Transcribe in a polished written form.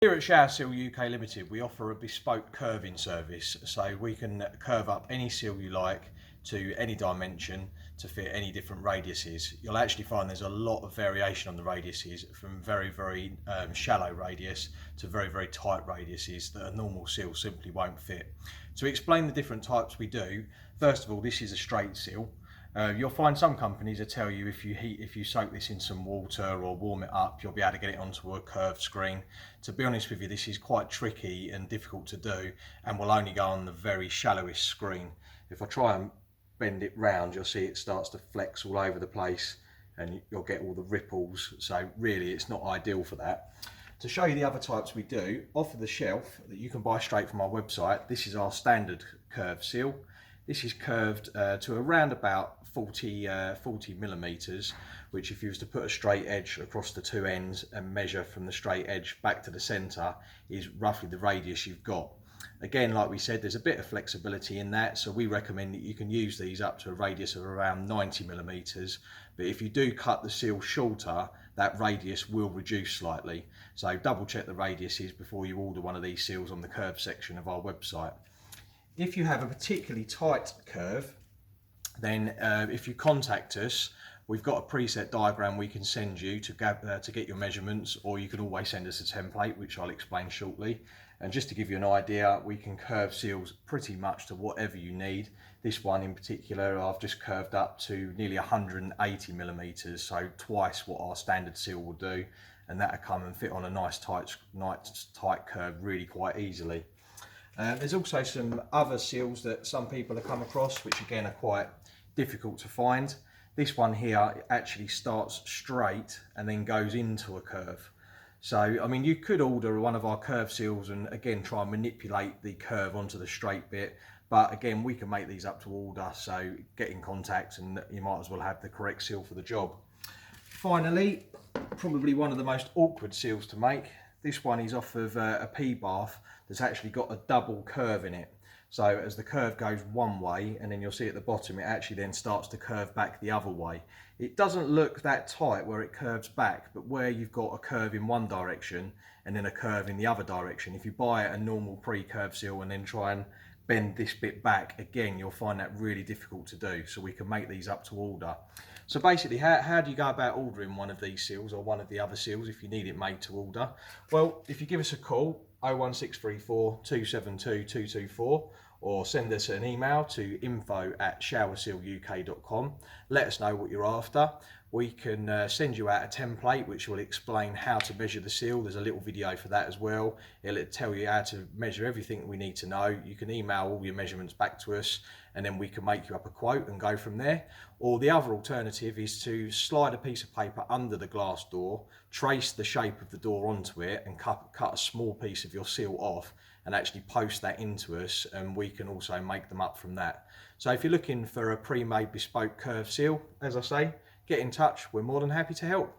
Here at Shower Seal UK Limited, we offer a bespoke curving service, so we can curve up any seal you like to any dimension to fit any different radiuses. You'll actually find there's a lot of variation on the radiuses, from very shallow radius to very tight radiuses that a normal seal simply won't fit. To explain the different types we do, first of all, this is a straight seal. You'll find some companies that tell you if you soak this in some water or warm it up, you'll be able to get it onto a curved screen. To be honest with you, this is quite tricky and difficult to do, and will only go on the very shallowest screen. If I try and bend it round, you'll see it starts to flex all over the place and you'll get all the ripples. So really it's not ideal for that. To show you the other types we do, off of the shelf that you can buy straight from our website, this is our standard curved seal. This is curved to around about 40 millimeters, which if you was to put a straight edge across the two ends and measure from the straight edge back to the center, is roughly the radius you've got. Again, like we said, there's a bit of flexibility in that, so we recommend that you can use these up to a radius of around 90 millimeters. But if you do cut the seal shorter, that radius will reduce slightly. So double check the radiuses before you order one of these seals on the curve section of our website. If you have a particularly tight curve, then if you contact us, we've got a preset diagram we can send you to get your measurements, or you can always send us a template, which I'll explain shortly. And just to give you an idea, we can curve seals pretty much to whatever you need. This one in particular, I've just curved up to nearly 180 millimeters, so twice what our standard seal will do, and that'll come and fit on a nice tight curve really quite easily. There's also some other seals that some people have come across, which again are quite difficult to find. This one here actually starts straight and then goes into a curve. So, I mean, you could order one of our curve seals and again try and manipulate the curve onto the straight bit, but again, we can make these up to order, so get in contact and you might as well have the correct seal for the job. Finally, probably one of the most awkward seals to make. This one is off of a P-bath that's actually got a double curve in it. So as the curve goes one way, and then you'll see at the bottom, it actually then starts to curve back the other way. It doesn't look that tight where it curves back, but where you've got a curve in one direction and then a curve in the other direction, if you buy a normal pre-curve seal and then try and bend this bit back, again, you'll find that really difficult to do. So we can make these up to order. So basically, how do you go about ordering one of these seals or one of the other seals if you need it made to order? Well, if you give us a call, 01634 272 224, or send us an email to info@showersealuk.com. Let us know what you're after. We can send you out a template which will explain how to measure the seal. There's a little video for that as well. It'll tell you how to measure everything we need to know. You can email all your measurements back to us and then we can make you up a quote and go from there. Or the other alternative is to slide a piece of paper under the glass door, trace the shape of the door onto it and cut a small piece of your seal off and actually post that into us, and we can also make them up from that. So if you're looking for a pre-made bespoke curve seal, as I say, get in touch. We're more than happy to help.